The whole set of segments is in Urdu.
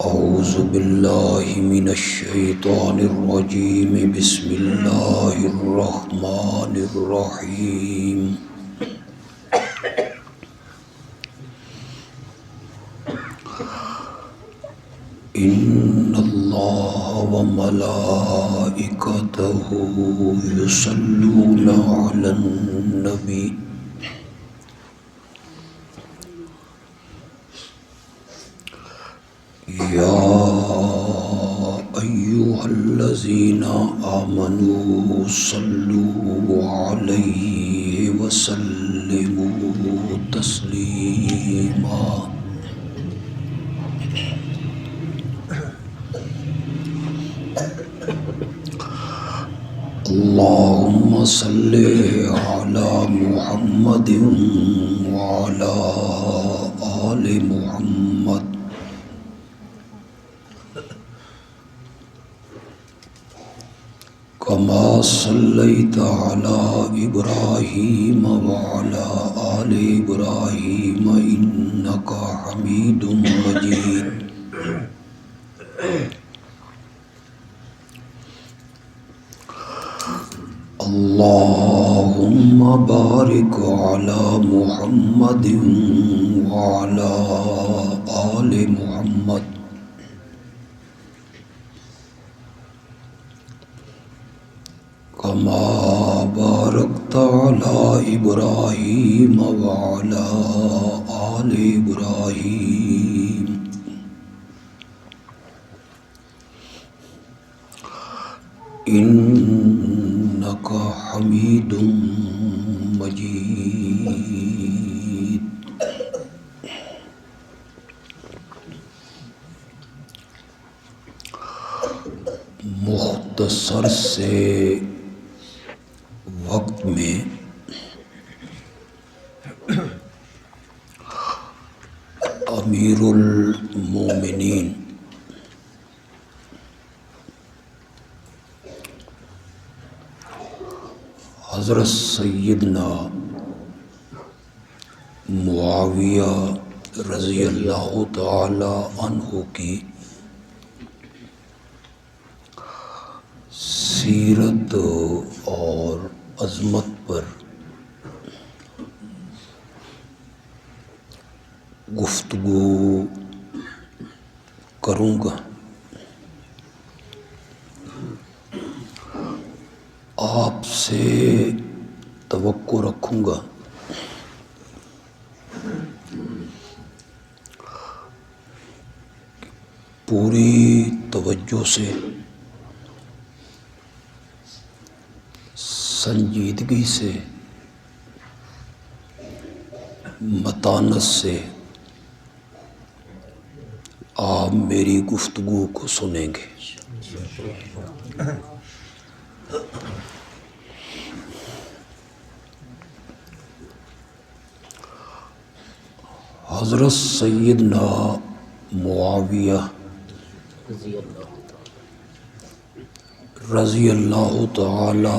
اعوذ باللہ من الشیطان الرجیم بسم اللہ الرحمن الرحیم ان اللہ وملائکتہ یصلون علی النبی یا ایہا الذین آمنوا صلوا علیہ وسلموا تسلیما اللہم صل علی محمد وعلی آل محمد کما صلیت علی ابراہیم وعلی آل ابراہیم انک حمید مجید اللہم بارک علی محمد وعلی آل محمد کما بارکت علی ابراہیم وعلی آل ابراہیم انک حمید مجید۔ مختصر سے وقت میں امیر المومنین حضرت سیدنا معاویہ رضی اللہ تعالی عنہ کی سیرت اور عظمت پر گفتگو کروں گا۔ آپ سے توقع رکھوں گا پوری توجہ سے، سنجیدگی سے، متانت سے آپ میری گفتگو کو سنیں گے۔ حضرت سیدنا معاویہ رضی اللہ تعالی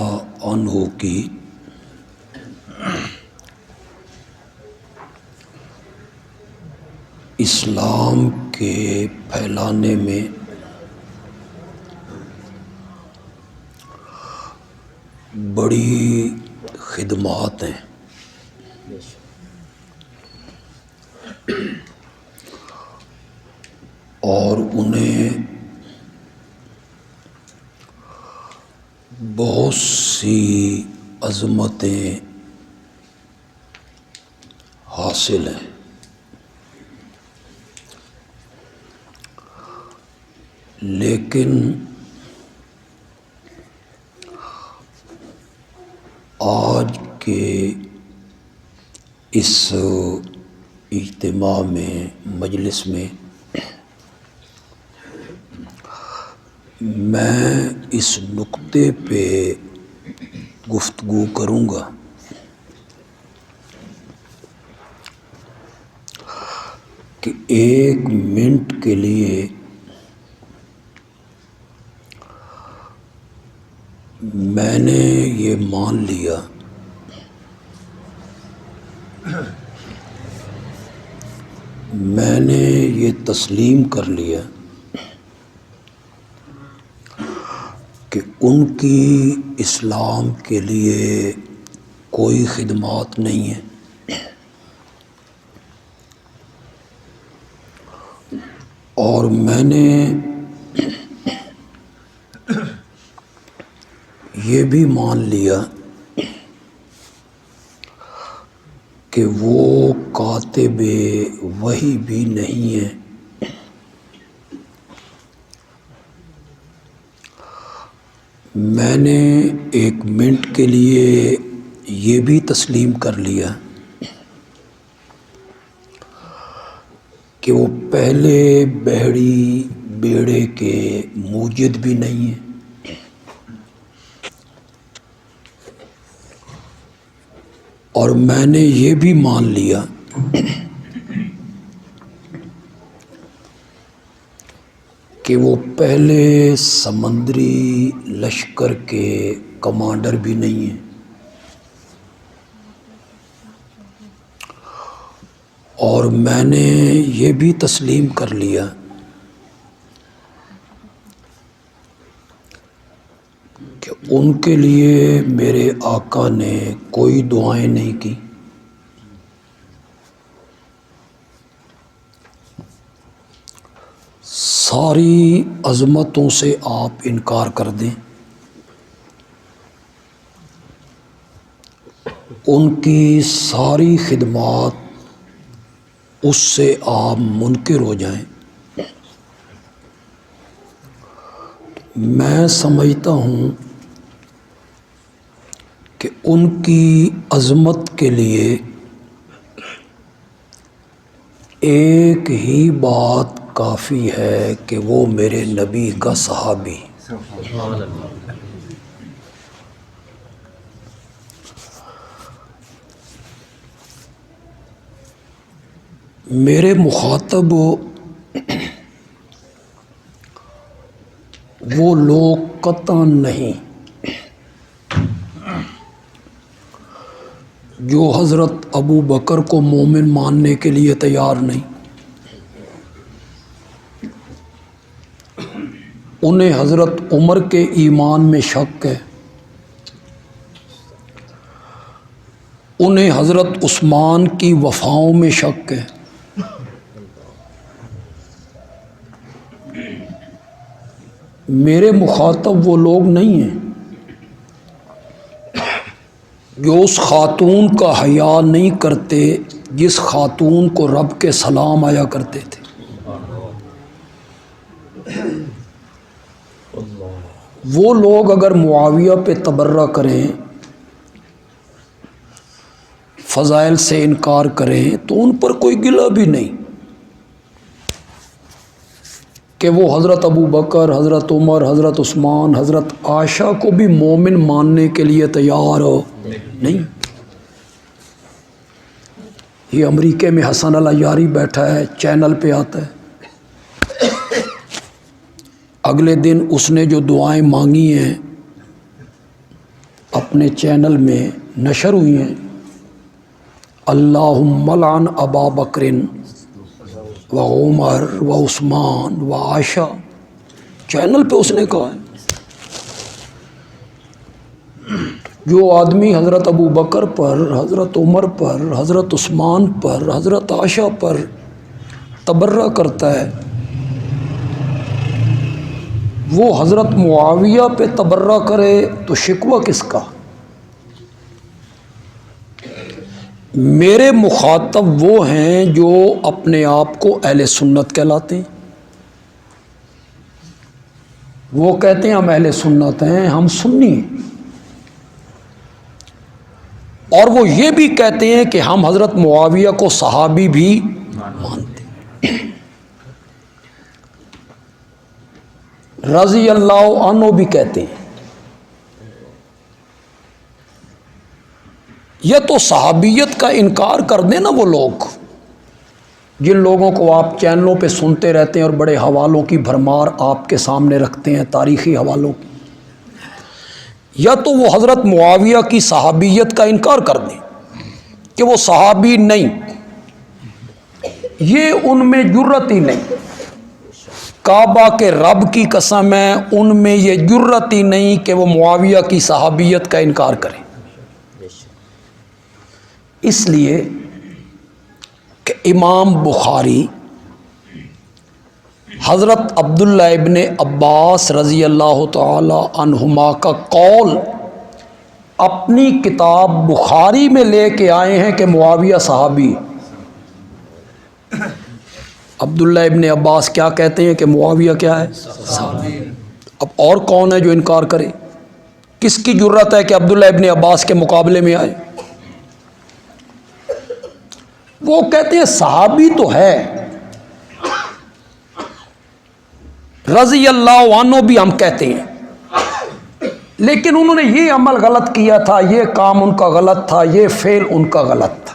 عنہ کی اسلام کے پھیلانے میں بڑی خدمات ہیں، اور انہیں بہت سی عظمتیں حاصل ہیں، لیکن آج کے اس اجتماع میں، مجلس میں میں اس نقطے پہ گفتگو کروں گا کہ 1 منٹ کے لیے میں نے یہ مان لیا میں نے یہ تسلیم کر لیا کہ ان کی اسلام کے لیے کوئی خدمات نہیں ہیں، اور میں نے یہ بھی مان لیا کہ وہ کاتب وحی بھی نہیں ہے، میں نے ایک منٹ کے لیے یہ بھی تسلیم کر لیا کہ وہ پہلے بحری بیڑے کے موجد بھی نہیں ہیں، اور میں نے یہ بھی مان لیا کہ وہ پہلے سمندری لشکر کے کمانڈر بھی نہیں ہیں، اور میں نے یہ بھی تسلیم کر لیا کہ ان کے لیے میرے آقا نے کوئی دعائیں نہیں کی، ساری عظمتوں سے آپ انکار کر دیں، ان کی ساری خدمات اس سے آپ منکر ہو جائیں، میں سمجھتا ہوں کہ ان کی عظمت کے لیے ایک ہی بات کافی ہے کہ وہ میرے نبی کا صحابی۔ میرے مخاطب وہ لوگ قطعاً نہیں جو حضرت ابو بکر کو مومن ماننے کے لیے تیار نہیں، انہیں حضرت عمر کے ایمان میں شک ہے، انہیں حضرت عثمان کی وفاؤں میں شک ہے، میرے مخاطب وہ لوگ نہیں ہیں جو اس خاتون کا حیا نہیں کرتے جس خاتون کو رب کے سلام آیا کرتے تھے، وہ لوگ اگر معاویہ پہ تبرہ کریں، فضائل سے انکار کریں تو ان پر کوئی گلہ بھی نہیں کہ وہ حضرت ابو بکر، حضرت عمر، حضرت عثمان، حضرت عائشہ کو بھی مومن ماننے کے لیے تیار ہو نہیں۔ یہ امریکہ میں حسن العیاری بیٹھا ہے، چینل پہ آتا ہے، اگلے دن اس نے جو دعائیں مانگی ہیں اپنے چینل میں نشر ہوئی ہیں، اللہم لعن ابا بکر و عمر و عثمان و عائشہ، چینل پہ اس نے کہا ہے۔ جو آدمی حضرت ابو بکر پر، حضرت عمر پر، حضرت عثمان پر، حضرت عائشہ پر تبرہ کرتا ہے، وہ حضرت معاویہ پہ تبرہ کرے تو شکوہ کس کا؟ میرے مخاطب وہ ہیں جو اپنے آپ کو اہل سنت کہلاتے ہیں، وہ کہتے ہیں ہم اہل سنت ہیں، ہم سنی ہیں، اور وہ یہ بھی کہتے ہیں کہ ہم حضرت معاویہ کو صحابی بھی مانتے ہیں، رضی اللہ عنہ بھی کہتے ہیں۔ یہ تو صحابیت کا انکار کر دیں نا وہ لوگ جن لوگوں کو آپ چینلوں پہ سنتے رہتے ہیں اور بڑے حوالوں کی بھرمار آپ کے سامنے رکھتے ہیں، تاریخی حوالوں کی، یا تو وہ حضرت معاویہ کی صحابیت کا انکار کر دیں کہ وہ صحابی نہیں، یہ ان میں جرت ہی نہیں کعبہ کے رب کی قسم ہے ان میں یہ جرت ہی نہیں کہ وہ معاویہ کی صحابیت کا انکار کریں، اس لیے کہ امام بخاری حضرت عبداللہ ابن عباس رضی اللہ تعالی عنہما کا قول اپنی کتاب بخاری میں لے کے آئے ہیں کہ معاویہ صحابی۔ عبداللہ ابن عباس کیا کہتے ہیں کہ معاویہ کیا ہے؟ صحابی۔ اب اور کون ہے جو انکار کرے؟ کس کی جرت ہے کہ عبداللہ ابن عباس کے مقابلے میں آئے؟ وہ کہتے ہیں صحابی تو ہے، رضی اللہ عنہ بھی ہم کہتے ہیں، لیکن انہوں نے یہ عمل غلط کیا تھا، یہ کام ان کا غلط تھا، یہ فعل ان کا غلط تھا۔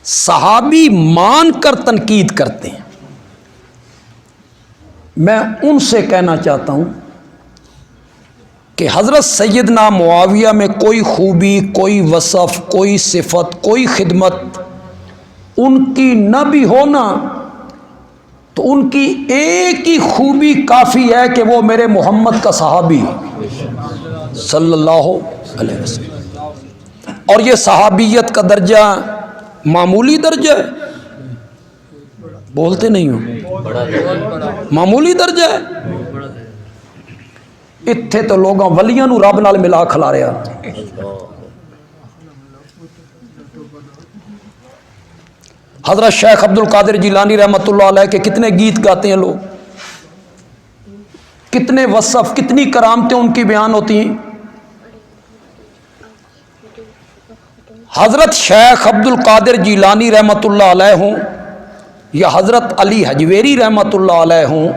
صحابی مان کر تنقید کرتے ہیں۔ میں ان سے کہنا چاہتا ہوں کہ حضرت سیدنا معاویہ میں کوئی خوبی، کوئی وصف، کوئی صفت، کوئی خدمت ان کی نہ بھی ہونا تو ان کی ایک ہی خوبی کافی ہے کہ وہ میرے محمد کا صحابی صلی اللہ علیہ وسلم، اور یہ صحابیت کا درجہ معمولی درجہ ہے، بولتے نہیں ہو، معمولی درجہ ہے۔ اتھے تو لوگاں ولیاں نو رب نال ملا کھلا رہا۔ حضرت شیخ عبد القادر جیلانی رحمۃ اللہ علیہ کے کتنے گیت گاتے ہیں لوگ، کتنے وصف، کتنی کرامتیں ان کی بیان ہوتی ہیں۔ حضرت شیخ عبد القادر جیلانی رحمۃ اللہ علیہ ہوں، یا حضرت علی حجویری رحمۃ اللہ علیہ ہوں،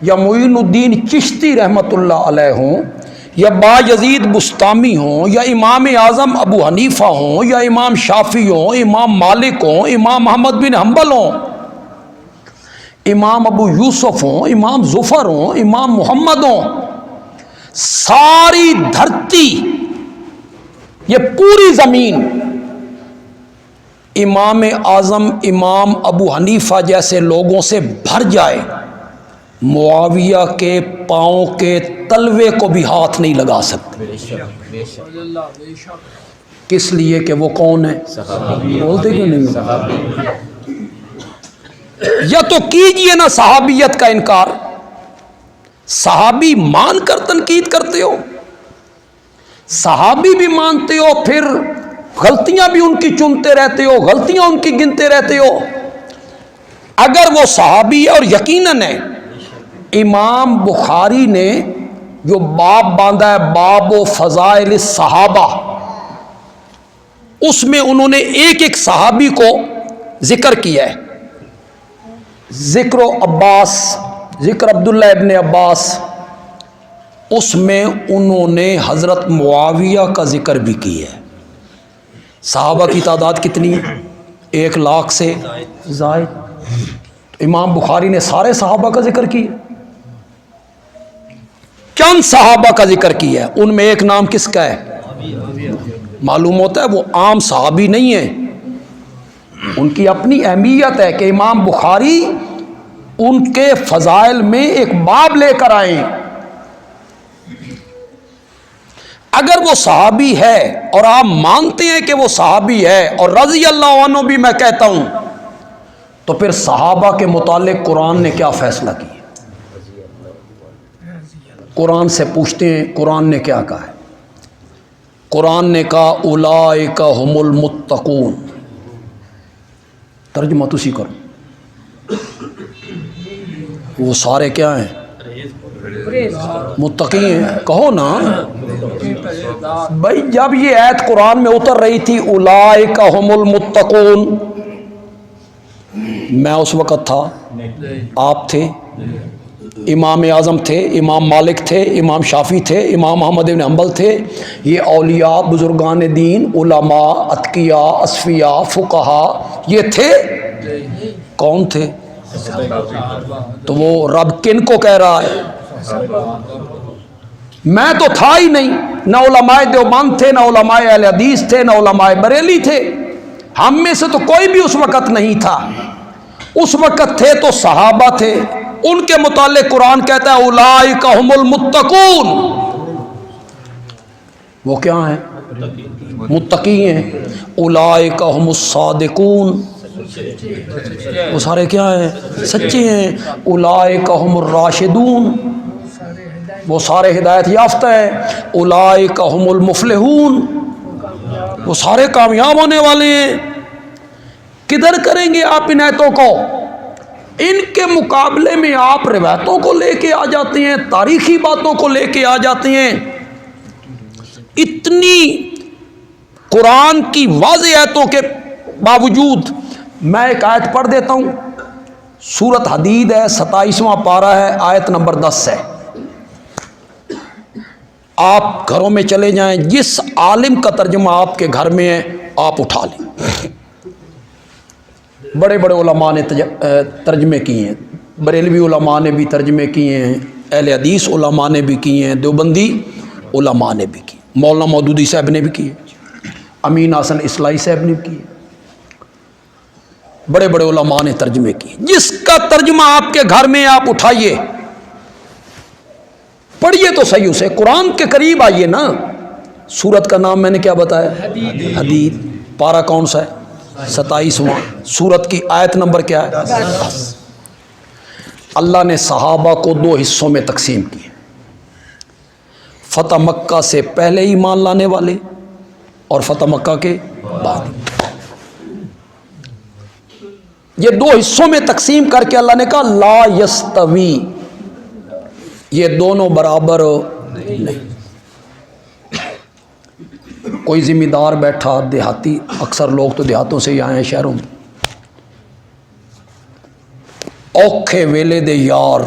یا معین الدین چشتی رحمۃ اللہ علیہ ہوں، یا با یزید بستامی ہوں، یا امام اعظم ابو حنیفہ ہوں، یا امام شافعی ہوں، امام مالک ہوں، امام محمد بن حنبل ہوں، امام ابو یوسف ہوں، امام ظفر ہوں، امام محمد ہوں، ساری دھرتی، یہ پوری زمین امام اعظم امام ابو حنیفہ جیسے لوگوں سے بھر جائے، معاویہ کے پاؤں کے تلوے کو بھی ہاتھ نہیں لگا سکتے۔ کس لیے کہ وہ کون ہے؟ بولتے کیوں نہیں؟ یا تو کیجئے نا صحابیت کا انکار، صحابی مان کر تنقید کرتے ہو، صحابی بھی مانتے ہو، پھر غلطیاں بھی ان کی چنتے رہتے ہو، غلطیاں ان کی گنتے رہتے ہو۔ اگر وہ صحابی ہے، اور یقیناً ہے، امام بخاری نے جو باب باندھا ہے باب و فضائل الصحابہ، اس میں انہوں نے ایک ایک صحابی کو ذکر کیا ہے۔ ذکر عباس، ذکر عبداللہ ابن عباس، اس میں انہوں نے حضرت معاویہ کا ذکر بھی کیا ہے۔ صحابہ کی تعداد کتنی ہے؟ 1,00,000 سے زائد۔ امام بخاری نے سارے صحابہ کا ذکر کیا، چند صحابہ کا ذکر کیا ہے، ان میں ایک نام کس کا ہے؟ معلوم ہوتا ہے وہ عام صحابی نہیں ہے، ان کی اپنی اہمیت ہے کہ امام بخاری ان کے فضائل میں ایک باب لے کر آئے۔ اگر وہ صحابی ہے اور آپ مانتے ہیں کہ وہ صحابی ہے، اور رضی اللہ عنہ بھی میں کہتا ہوں، تو پھر صحابہ کے متعلق قرآن نے کیا فیصلہ کیا؟ قرآن سے پوچھتے ہیں قرآن نے کیا کہا ہے؟ قرآن نے کہا اولئک هم المتقون۔ ترجمہ تسی کرو، وہ سارے کیا ہیں؟ متقی ہیں۔ کہو نا بھائی، جب یہ آیت قرآن میں اتر رہی تھی اولئک هم المتقون، میں اس وقت تھا، آپ تھے، امام اعظم تھے، امام مالک تھے، امام شافعی تھے، امام محمد بن حنبل تھے، یہ اولیاء، بزرگان دین، علماء، اتقیاء، اصفیاء، فقہا، یہ تھے؟ کون تھے؟ تو وہ رب کن کو کہہ رہا ہے؟ میں تو تھا ہی نہیں، نہ علماء دیوبند تھے، نہ علماء اہل حدیث تھے، نہ علماء بریلی تھے، ہم میں سے تو کوئی بھی اس وقت نہیں تھا۔ اس وقت تھے تو صحابہ تھے، ان کے متعلق قرآن کہتا ہے اولئک هم المتقون، وہ کیا ہیں؟ متقی ہیں۔ اولئک هم الصادقون، وہ سارے کیا ہیں؟ سچے ہیں۔ اولئک هم الراشدون، وہ سارے ہدایت یافتہ ہیں۔ اولئک هم المفلحون، وہ سارے کامیاب ہونے والے ہیں۔ کدھر کریں گے آپ ان آیتوں کو؟ ان کے مقابلے میں آپ روایتوں کو لے کے آ جاتے ہیں، تاریخی باتوں کو لے کے آ جاتے ہیں۔ اتنی قرآن کی واضح آیتوں کے باوجود میں ایک آیت پڑھ دیتا ہوں، سورۃ حدید ہے، 27واں پارہ ہے، آیت نمبر 10 ہے۔ آپ گھروں میں چلے جائیں، جس عالم کا ترجمہ آپ کے گھر میں ہے آپ اٹھا لیں۔ بڑے بڑے علماء نے ترجمے کیے ہیں، بریلوی علماء نے بھی ترجمے کیے ہیں، اہل حدیث علماء نے بھی کیے ہیں، دیوبندی علماء نے بھی کیے، مولانا مودودی صاحب نے بھی کیے، امین حسن اصلاحی صاحب نے بھی کیے، بڑے بڑے علماء نے ترجمے کیے۔ جس کا ترجمہ آپ کے گھر میں آپ اٹھائیے، پڑھیے تو صحیح اسے، قرآن کے قریب آئیے نا۔ سورت کا نام میں نے کیا بتایا؟ حدید۔ پارہ کون سا ہے؟ 27واں۔ سورت کی آیت نمبر کیا ہے؟ 10۔ اللہ نے صحابہ کو 2 حصوں میں تقسیم کیے، فتح مکہ سے پہلے ایمان لانے والے اور فتح مکہ کے بعد۔ یہ 2 حصوں میں تقسیم کر کے اللہ نے کہا لا یستوی، یہ دونوں برابر نہیں۔ کوئی ذمہ دار بیٹھا دیہاتی، اکثر لوگ تو دیہاتوں سے ہی آئے ہیں شہروں میں، اوکھے ویلے دے یار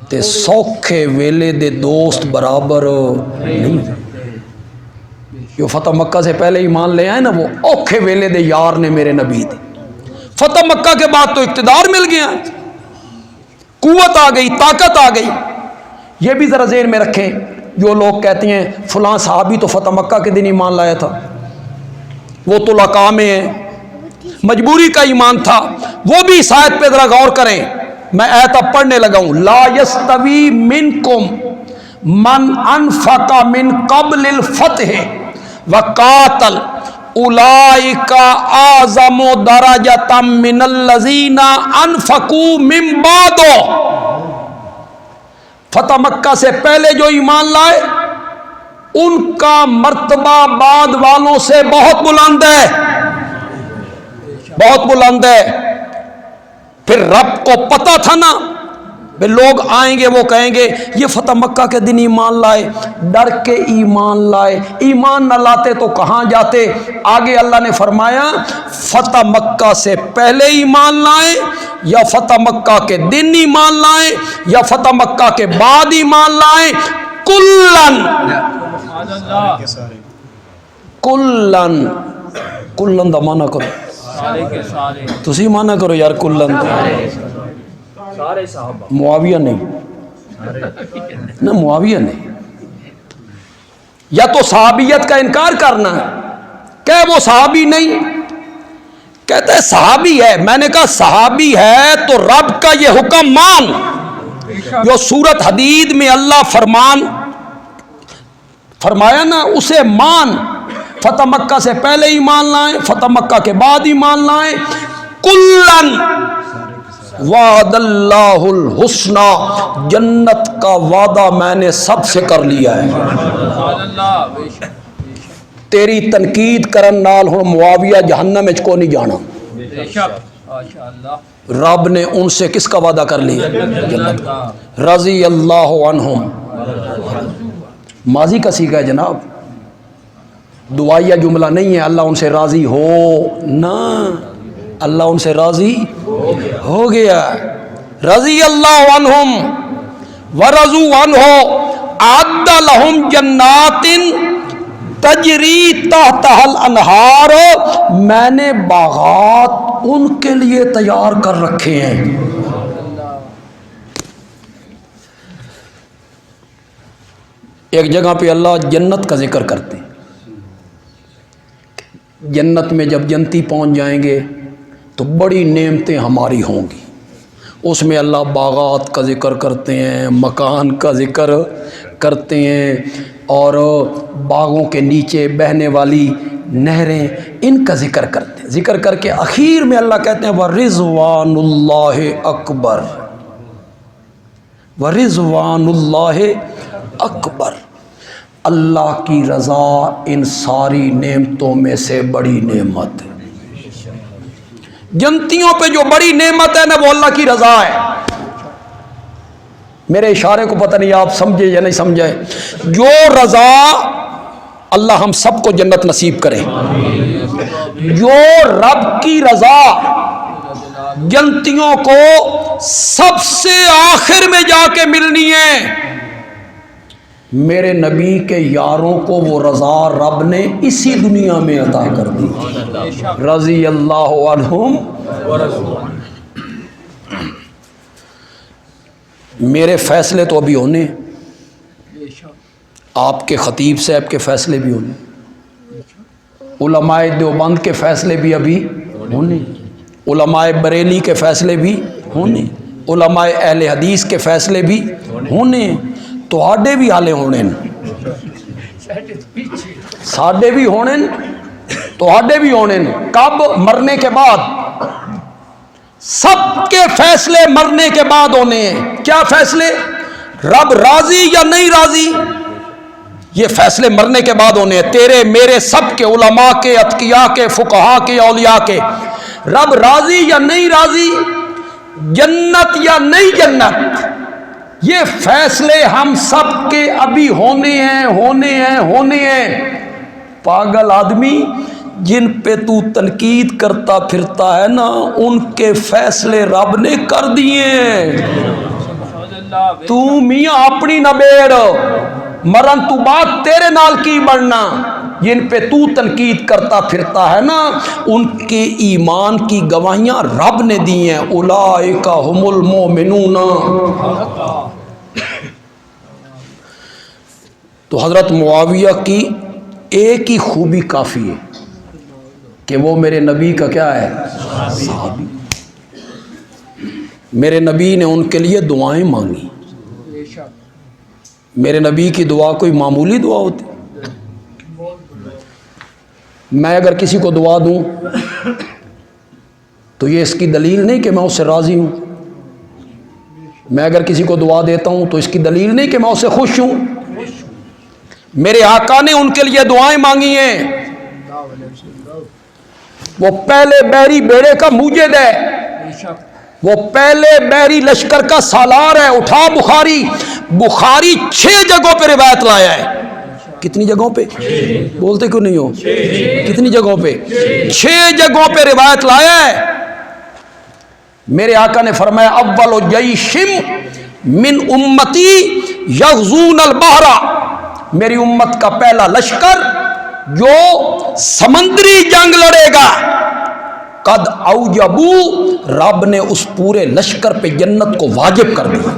تے سوکھے ویلے دے دوست برابر نہیں۔ جو فتح مکہ سے پہلے ایمان لے آئے نا، وہ اوکھے ویلے دے یار نے میرے نبی دے۔ فتح مکہ کے بعد تو اقتدار مل گیا، قوت آ گئی، طاقت آ گئی۔ یہ بھی ذرا ذہن میں رکھیں، جو لوگ کہتے ہیں فلاں صحابی تو فتح مکہ کے دن ایمان لایا تھا، وہ تو طلقاء میں ہے، مجبوری کا ایمان تھا، وہ بھی اس آیت پہ ذرا غور کریں۔ میں آیت اب پڑھنے لگا ہوں، لا یستوی منکم من انفق من قبل الفتح وقاتل اولئک اعظم درجۃ من الذین انفقوا من بعد۔ فتح مکہ سے پہلے جو ایمان لائے ان کا مرتبہ بعد والوں سے بہت بلند ہے، بہت بلند ہے۔ پھر رب کو پتہ تھا نا، پھر لوگ آئیں گے وہ کہیں گے یہ فتح مکہ کے دن ایمان لائے، ڈر کے ایمان لائے، ایمان نہ لاتے تو کہاں جاتے۔ آگے اللہ نے فرمایا فتح مکہ سے پہلے ایمان لائیں یا فتح مکہ کے دن ایمان لائیں یا فتح مکہ کے بعد ایمان لائیں، کلن کلن کلن دا مانا کرو، تسی مانا کرو یار، کلن معاویہ نہیں نہ، معاویہ نہیں۔ یا تو صحابیت کا انکار کرنا کہ وہ صحابی نہیں، کہتے ہیں صحابی ہے۔ میں نے کہا صحابی ہے تو رب کا یہ حکم مان، جو سورت حدید میں اللہ فرمایا نا اسے مان۔ فتح مکہ سے پہلے ایمان لائیں، فتح مکہ کے بعد ایمان لائیں، کلن وعد اللہ الحسنہ، جنت کا وعدہ میں نے سب سے کر لیا ہے۔ تیری تنقید کرن نال ہن معاویہ جہنم وچ کو نہیں جانا، رب نے ان سے کس کا وعدہ کر لیا؟ جنت کا۔ رضی اللہ عنہم، ماضی کا سیغہ ہے جناب، دعائیہ جملہ نہیں ہے۔ اللہ ان سے راضی ہو نہ، اللہ ان سے راضی ہو گیا۔ رضی اللہ عنہم ورضوا عنہ اعد لہم جنات تجری تحتہا الانہار، میں نے باغات ان کے لیے تیار کر رکھے ہیں۔ ایک جگہ پہ اللہ جنت کا ذکر کرتے ہیں، جنت میں جب جنتی پہنچ جائیں گے تو بڑی نعمتیں ہماری ہوں گی، اس میں اللہ باغات کا ذکر کرتے ہیں، مکان کا ذکر کرتے ہیں، اور باغوں کے نیچے بہنے والی نہریں، ان کا ذکر کرتے ہیں۔ ذکر کر کے اخیر میں اللہ کہتے ہیں وَرِضْوَانُ اللَّهِ اکبر، وَرِضْوَانُ اللَّهِ اکبر، اللہ کی رضا ان ساری نعمتوں میں سے بڑی نعمت ہے۔ جنتیوں پہ جو بڑی نعمت ہے نا وہ اللہ کی رضا ہے۔ میرے اشارے کو پتہ نہیں آپ سمجھے یا نہیں سمجھے، جو رضا، اللہ ہم سب کو جنت نصیب کرے، جو رب کی رضا جنتیوں کو سب سے آخر میں جا کے ملنی ہے، میرے نبی کے یاروں کو وہ رضا رب نے اسی دنیا میں عطا کر دی، رضی اللہ عنہم۔ میرے فیصلے تو ابھی ہونے، آپ کے خطیب صاحب کے فیصلے بھی ہونے، علماء دیوبند کے فیصلے بھی ابھی ہونے، علماء بریلی کے فیصلے بھی ہونے، علماء اہل حدیث کے فیصلے بھی ہونے، تواڈے بھی حالے ہونے، ساڈے بھی ہونے، تواڈے بھی ہونے۔ کب؟ مرنے کے بعد۔ سب کے فیصلے مرنے کے بعد ہونے ہیں۔ کیا فیصلے؟ رب راضی یا نہیں راضی، یہ فیصلے مرنے کے بعد ہونے ہیں، تیرے میرے سب کے، علماء کے، اتقیاء کے، فقہاء کے، اولیاء کے۔ رب راضی یا نہیں راضی، جنت یا نہیں جنت، یہ فیصلے ہم سب کے ابھی ہونے ہیں، ہونے ہیں، ہونے ہیں۔ پاگل آدمی جن پہ تو تنقید کرتا پھرتا ہے نا، ان کے فیصلے رب نے کر دیے ہیں۔ تو میاں اپنی نہ بیڑ، مرن تو بات تیرے نال کی بڑھنا، جن پہ تو تنقید کرتا پھرتا ہے نا، ان کے ایمان کی گواہیاں رب نے دی ہیں، اولئک ھم المؤمنون۔ تو حضرت معاویہ کی ایک ہی خوبی کافی ہے کہ وہ میرے نبی کا کیا ہے؟ صحابی۔ میرے نبی نے ان کے لیے دعائیں مانگی۔ میرے نبی کی دعا کوئی معمولی دعا ہوتی؟ میں اگر کسی کو دعا دوں تو یہ اس کی دلیل نہیں کہ میں اس سے راضی ہوں، میں اگر کسی کو دعا دیتا ہوں تو اس کی دلیل نہیں کہ میں اس سے خوش ہوں۔ میرے آقا نے ان کے لیے دعائیں مانگی ہیں، وہ پہلے بحری بیڑے کا موجد ہے، وہ پہلے بحری لشکر کا سالار ہے۔ اٹھا بخاری 6 جگہوں پہ روایت لایا ہے۔ کتنی جگہوں پہ؟ بولتے کیوں نہیں ہو؟ کتنی جگہوں پہ؟ 6 جگہوں پہ روایت لایا ہے۔ میرے آقا نے فرمایا اول جیش من امتی یغزون البحر، میری امت کا پہلا لشکر جو سمندری جنگ لڑے گا، قد اوجبو، رب نے اس پورے لشکر پہ جنت کو واجب کر دیا۔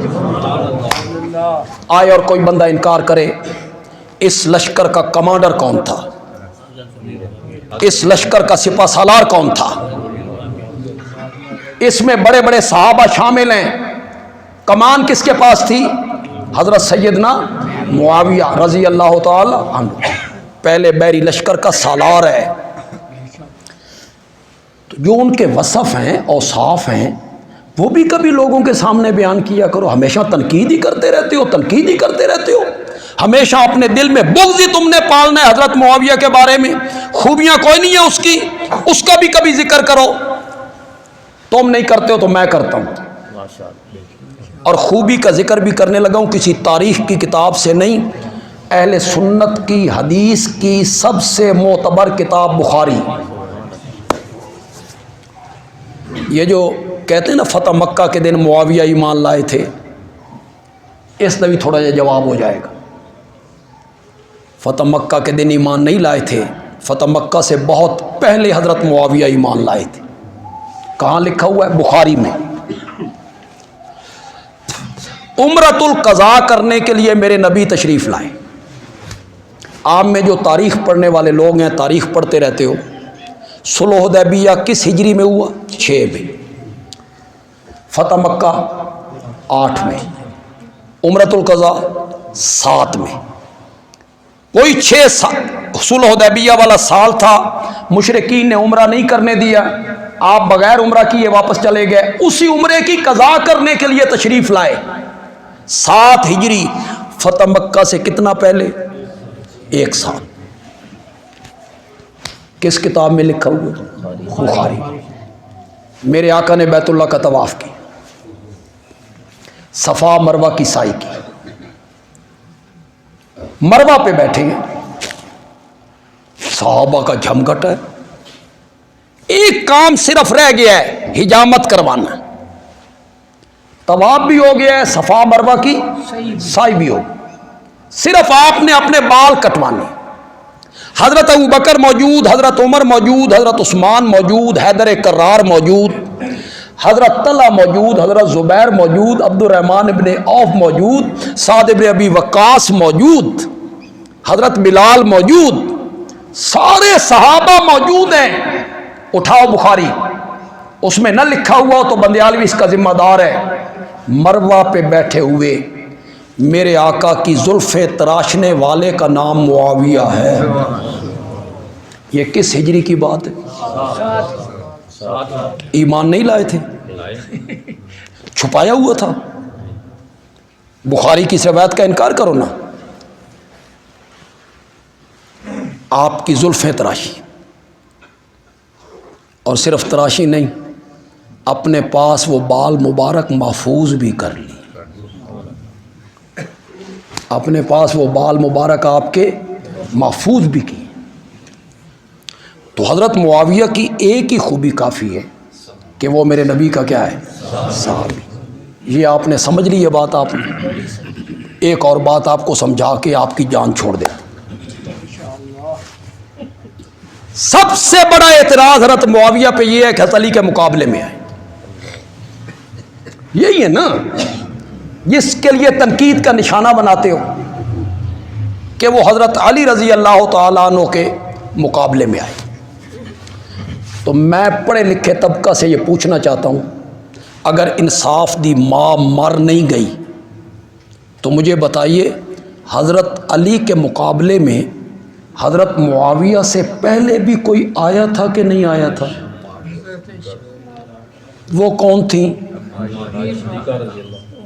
آئے اور کوئی بندہ انکار کرے، اس لشکر کا کمانڈر کون تھا؟ اس لشکر کا سپہ سالار کون تھا؟ اس میں بڑے بڑے صحابہ شامل ہیں۔ کمان کس کے پاس تھی؟ حضرت سیدنا معاویہ رضی اللہ تعالی عنہ، پہلے بحری لشکر کا سالار ہے۔ تو جو ان کے وصف ہیں، اوصاف ہیں، وہ بھی کبھی لوگوں کے سامنے بیان کیا کرو۔ ہمیشہ تنقید ہی کرتے رہتے ہو، تنقید ہی کرتے رہتے ہو، ہمیشہ اپنے دل میں بغض ہی تم نے پالنا ہے حضرت معاویہ کے بارے میں۔ خوبیاں کوئی نہیں ہے اس کی، اس کا بھی کبھی ذکر کرو۔ تم نہیں کرتے ہو تو میں کرتا ہوں، اور خوبی کا ذکر بھی کرنے لگا ہوں کسی تاریخ کی کتاب سے نہیں، اہل سنت کی حدیث کی سب سے معتبر کتاب بخاری۔ یہ جو کہتے ہیں نا فتح مکہ کے دن معاویہ ایمان لائے تھے، اس کا بھی تھوڑا جا جواب ہو جائے گا۔ فتح مکہ کے دن ایمان نہیں لائے تھے، فتح مکہ سے بہت پہلے حضرت معاویہ ایمان لائے تھے۔ کہاں لکھا ہوا ہے؟ بخاری میں۔ عمرۃ القضاء کرنے کے لیے میرے نبی تشریف لائے۔ عام میں جو تاریخ پڑھنے والے لوگ ہیں، تاریخ پڑھتے رہتے ہو، صلح حدیبیہ کس ہجری میں ہوا؟ 6 میں۔ فتح مکہ 8 میں، عمرۃ القضا 7 میں، کوئی 6 سال صلح حدیبیہ والا سال تھا، مشرکین نے عمرہ نہیں کرنے دیا، آپ بغیر عمرہ کیے واپس چلے گئے، اسی عمرے کی قضا کرنے کے لیے تشریف لائے 7 ہجری، فتح مکہ سے کتنا پہلے؟ 1 سال۔ کس کتاب میں لکھا ہوا؟ بخاری۔ میرے آقا نے بیت اللہ کا طواف کی، صفا مروہ کی سعی کی، مروہ پہ بیٹھے ہیں، صحابہ کا جھمگٹ ہے، ایک کام صرف رہ گیا ہے، حجامت کروانا، طواف بھی ہو گیا ہے، صفا مروہ کی سعی بھی ہو، صرف آپ نے اپنے بال کٹوانے۔ حضرت ابوبکر موجود، حضرت عمر موجود، حضرت عثمان موجود، حیدر کرار موجود، حضرت طلحہ موجود، حضرت زبیر موجود، عبد الرحمن ابن عوف موجود، سعد ابن ابی وقاص موجود، حضرت بلال موجود، سارے صحابہ موجود ہیں۔ اٹھاؤ بخاری، اس میں نہ لکھا ہوا ہو تو بندیالوی اس کا ذمہ دار ہے۔ مروہ پہ بیٹھے ہوئے میرے آقا کی زلفیں تراشنے والے کا نام معاویہ ہے۔ یہ کس ہجری کی بات ہے؟ ایمان نہیں لائے تھے، چھپایا ہوا تھا۔ بخاری کی روایت کا انکار کرو نا۔ آپ کی زلفیں تراشی، اور صرف تراشی نہیں، اپنے پاس وہ بال مبارک محفوظ بھی کر لی، اپنے پاس وہ بال مبارک آپ کے محفوظ بھی کی۔ تو حضرت معاویہ کی ایک ہی خوبی کافی ہے کہ وہ میرے نبی کا کیا ہے؟ صحابی۔ یہ آپ نے سمجھ لی یہ بات، آپ نے ایک اور بات آپ کو سمجھا کے آپ کی جان چھوڑ دے۔ سب سے بڑا اعتراض حضرت معاویہ پہ یہ ہے کہ حضرت علی کے مقابلے میں آئے، یہی ہے نا جس کے لیے تنقید کا نشانہ بناتے ہو کہ وہ حضرت علی رضی اللہ تعالیٰ عنہ کے مقابلے میں آئے۔ تو میں پڑھے لکھے طبقہ سے یہ پوچھنا چاہتا ہوں، اگر انصاف دی ماں مر نہیں گئی تو مجھے بتائیے حضرت علی کے مقابلے میں حضرت معاویہ سے پہلے بھی کوئی آیا تھا کہ نہیں آیا تھا؟ وہ کون تھیں؟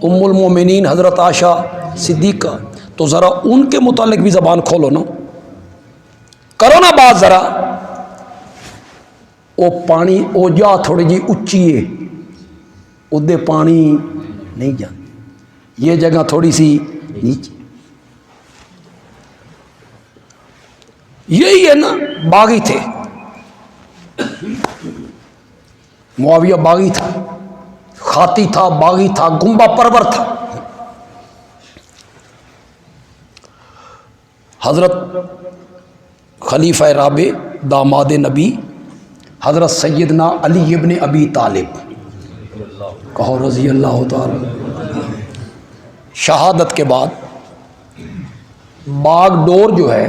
ام المومنین حضرت عائشہ صدیقہ۔ تو ذرا ان کے متعلق بھی زبان کھولو نا، کرو نا بات ذرا۔ وہ پانی او جا تھوڑی جی اچھی ہے، ادھے پانی نہیں جا، یہ جگہ تھوڑی سی نیچے، یہی ہے نا۔ باغی تھے، معاویہ باغی تھا، خاطی تھا، باغی تھا، گنبا پرور تھا۔ حضرت خلیفہ رابع داماد نبی حضرت سیدنا علی ابن ابی طالب، کہو رضی اللہ تعالی، شہادت کے بعد باغ ڈور جو ہے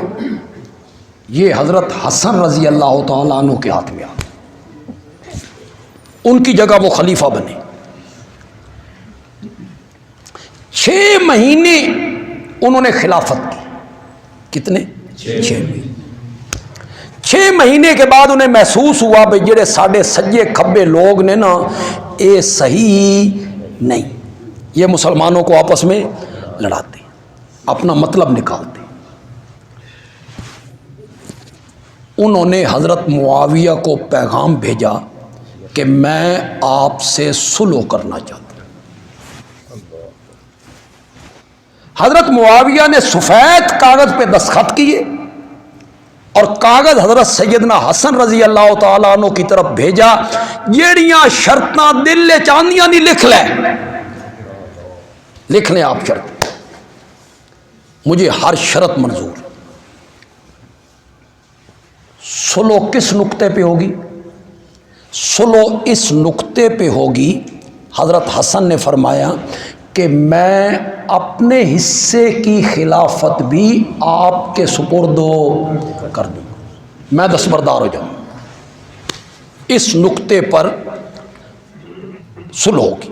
یہ حضرت حسن رضی اللہ تعالیٰ عنہ کے ہاتھ میں آ گیا، ان کی جگہ وہ خلیفہ بنے۔ 6 مہینے انہوں نے خلافت کی، کتنے؟ 6 مہینے۔ 6 مہینے کے بعد انہیں محسوس ہوا بھئی جڑے ساڑھے سجے کھبے لوگ نے نا اے صحیح نہیں، یہ مسلمانوں کو آپس میں لڑاتے ہیں، اپنا مطلب نکالتے ہیں۔ انہوں نے حضرت معاویہ کو پیغام بھیجا کہ میں آپ سے صلح کرنا چاہتا ہوں۔ حضرت معاویہ نے سفید کاغذ پہ دستخط کیے اور کاغذ حضرت سیدنا حسن رضی اللہ تعالیٰ عنہ کی طرف بھیجا، جیڑیاں شرطاں دل لے چاندیاں نہیں لکھ لیں آپ شرط، مجھے ہر شرط منظور۔ صلح کس نقطے پہ ہوگی؟ صلح اس نقطے پہ ہوگی، حضرت حسن نے فرمایا کہ میں اپنے حصے کی خلافت بھی آپ کے سپرد کر دوں گا، میں دستبردار ہو جاؤں۔ اس نقطے پر صلح ہوگی۔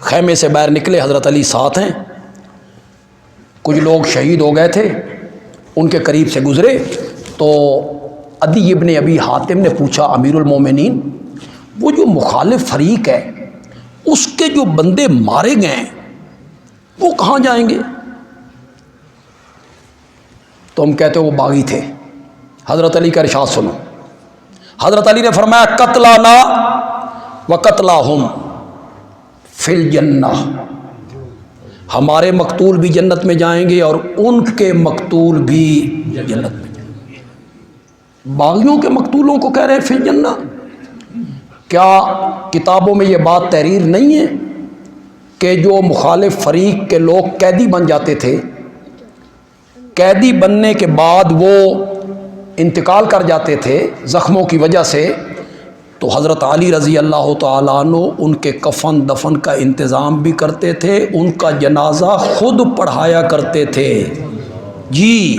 خیمے سے باہر نکلے، حضرت علی ساتھ ہیں، کچھ لوگ شہید ہو گئے تھے، ان کے قریب سے گزرے تو عدی ابن ابی حاتم نے پوچھا امیر المومنین، وہ جو مخالف فریق ہے اس کے جو بندے مارے گئے ہیں وہ کہاں جائیں گے؟ تو ہم کہتے وہ باغی تھے۔ حضرت علی کا ارشاد سنو، حضرت علی نے فرمایا قتلانا و قتلاہم فی الجنہ، ہمارے مقتول بھی جنت میں جائیں گے اور ان کے مقتول بھی جنت میں جائیں گے۔ باغیوں کے مقتولوں کو کہہ رہے ہیں فی الجنہ، کیا کتابوں میں یہ بات تحریر نہیں ہے کہ جو مخالف فریق کے لوگ قیدی بن جاتے تھے، قیدی بننے کے بعد وہ انتقال کر جاتے تھے زخموں کی وجہ سے، تو حضرت علی رضی اللہ تعالیٰ عنہ ان کے کفن دفن کا انتظام بھی کرتے تھے، ان کا جنازہ خود پڑھایا کرتے تھے۔ جی،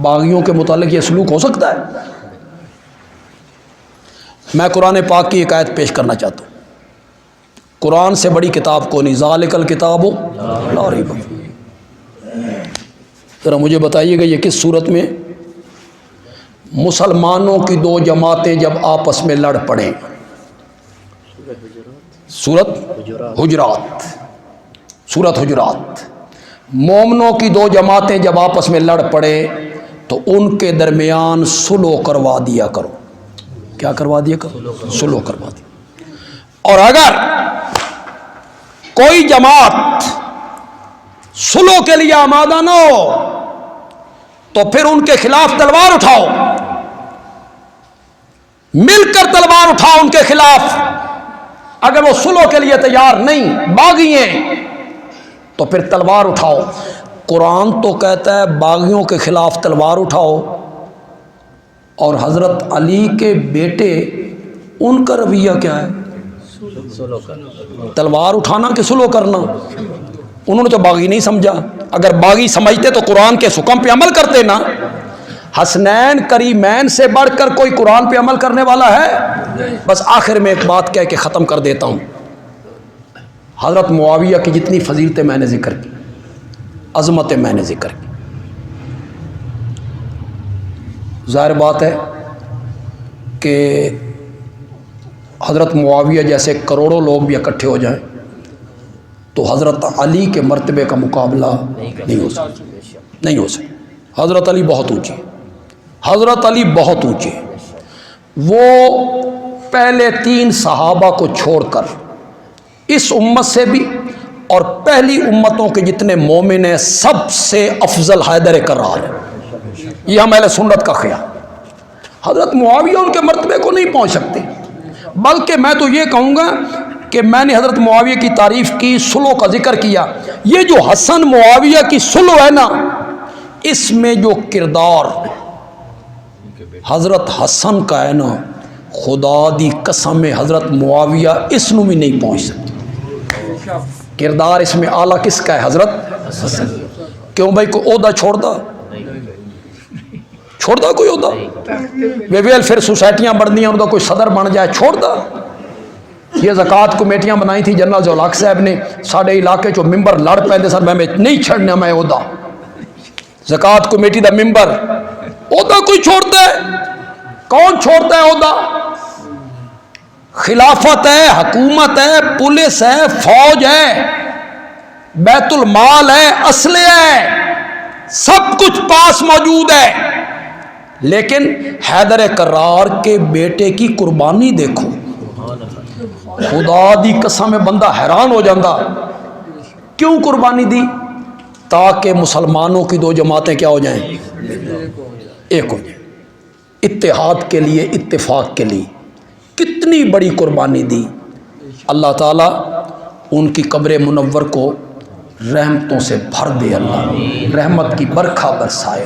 باغیوں کے متعلق یہ سلوک ہو سکتا ہے؟ میں قرآن پاک کی ایک آیت پیش کرنا چاہتا ہوں، قرآن سے بڑی کتاب کو نہیں، ذالک الکتاب لا ریب فیہ۔ ذرا مجھے بتائیے گا یہ کس صورت میں؟ مسلمانوں کی دو جماعتیں جب آپس میں لڑ پڑیں، سورت حجرات، سورت حجرات، مومنوں کی دو جماعتیں جب آپس میں لڑ پڑے تو ان کے درمیان صلح کروا دیا کرو۔ کیا کروا دیا کرو؟ صلح کروا دیا۔ اور اگر کوئی جماعت صلح کے لیے آمادہ نہ ہو تو پھر ان کے خلاف تلوار اٹھاؤ، مل کر تلوار اٹھاؤ ان کے خلاف۔ اگر وہ صلح کے لیے تیار نہیں، باغی ہیں، تو پھر تلوار اٹھاؤ۔ قرآن تو کہتا ہے باغیوں کے خلاف تلوار اٹھاؤ، اور حضرت علی کے بیٹے ان کا رویہ کیا ہے؟ تلوار اٹھانا کہ صلح کرنا؟ انہوں نے تو باغی نہیں سمجھا، اگر باغی سمجھتے تو قرآن کے حکم پہ عمل کرتے نا۔ حسنین کریمین سے بڑھ کر کوئی قرآن پہ عمل کرنے والا ہے؟ بس آخر میں ایک بات کہہ کے ختم کر دیتا ہوں، حضرت معاویہ کی جتنی فضیلتیں میں نے ذکر کی، عظمتیں میں نے ذکر کی، ظاہر بات ہے کہ حضرت معاویہ جیسے کروڑوں لوگ بھی اکٹھے ہو جائیں تو حضرت علی کے مرتبے کا مقابلہ نہیں ہو سکتا، نہیں ہو سکتا۔ حضرت علی بہت اونچے، حضرت علی بہت اونچے، وہ پہلے 3 صحابہ کو چھوڑ کر اس امت سے بھی اور پہلی امتوں کے جتنے مومن ہیں سب سے افضل حیدر کرار ہے، یہ ہم اہل سنت کا خیال۔ حضرت معاویہ ان کے مرتبے کو نہیں پہنچ سکتے، بلکہ میں تو یہ کہوں گا کہ میں نے حضرت معاویہ کی تعریف کی، صلح کا ذکر کیا، یہ جو حسن معاویہ کی صلح ہے نا، اس میں جو کردار حضرت حسن کا ہے نا، خدا دی قسم حضرت معاویہ اس نو بھی نہیں پہنچ سکتے۔ کردار اس میں اعلیٰ کس کا ہے؟ حضرت حسن۔ کیوں بھائی کوئی عہدہ چھوڑ دا کوئی عہدہ؟ ویلفیئر سوسائٹیاں بن دیا، ان کا کوئی صدر بن جائے، چھوڑ دا۔ یہ زکوٰۃ کمیٹیاں بنائی تھی جنرل ذوالحق صاحب نے، ساڑھے علاقے چو ممبر لڑ پہ سر میں نہیں چھڑنا میں عہدہ، زکوٰۃ کمیٹی دا ممبر، عہدہ کوئی چھوڑتا ہے؟ کون چھوڑتا ہے عہدہ؟ خلافت ہے، حکومت ہے، پولیس ہے، فوج ہے، بیت المال ہے، اسلحہ ہے، سب کچھ پاس موجود ہے، لیکن حیدر کرار کے بیٹے کی قربانی دیکھو، خدا دی قسم بندہ حیران ہو جاندہ۔ کیوں قربانی دی؟ تاکہ مسلمانوں کی 2 جماعتیں کیا ہو جائیں؟ ایک ہو جائیں، اتحاد کے لیے، اتفاق کے لیے کتنی بڑی قربانی دی۔ اللہ تعالیٰ ان کی قبر منور کو رحمتوں سے بھر دے، اللہ رحمت کی برکھا برسائے۔